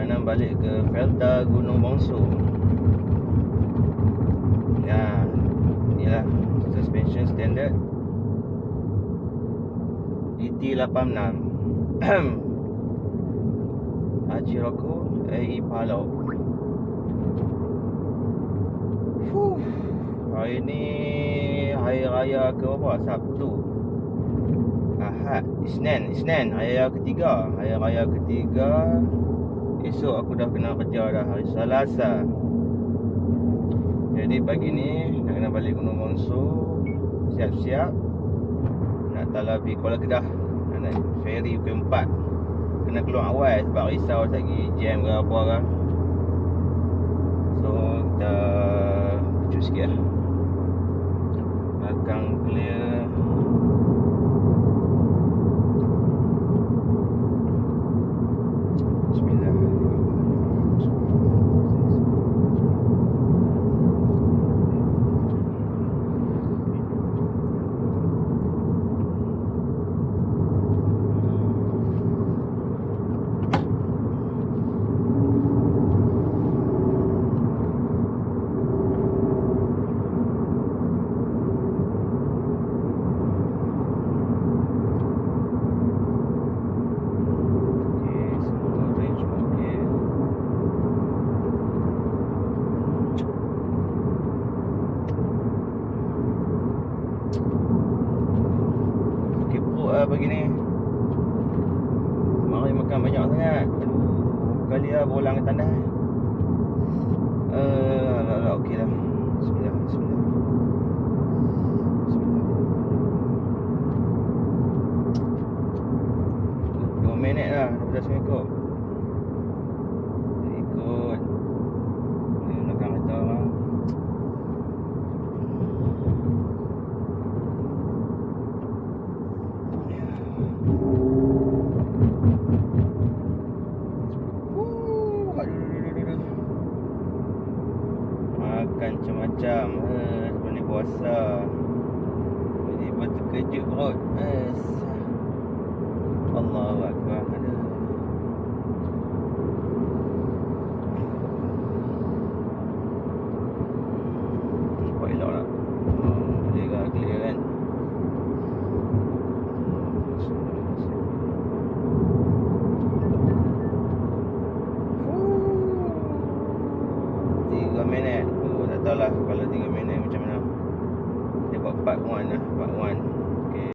perjalanan balik ke Felda Gunung Bongso. Ya, inilah suspension standard DT86 Haji Roko AE Palau. Hari ni hari raya ke apa? Sabtu, Ahad, Isnin. Hari raya ketiga. Esok aku dah kena kerja dah, hari Selasa. Jadi pagi ni nak kena balik Gunung Bongso. Siap-siap nak talabi Kuala Kedah. Nak naik feri pukul 4. Kena keluar awal sebab risau lagi jam ke apa kan. So kita kecut sikit lah. Belakang clear. Pagi ni mari makan banyak sangat. Kali lah bolang ke tandas. Alah, okey lah. Bismillah. 2 minit lah dah seminggu. Ikut ni belakang kereta orang. Makan macam-macam sebelum ni puasa. Tiba-tiba terkejut perut. Allahu Akbar. Nampak elok tak? Clear kan? Minit. Tak tahulah kalau 3 minit macam mana. Dia buat part 1 lah.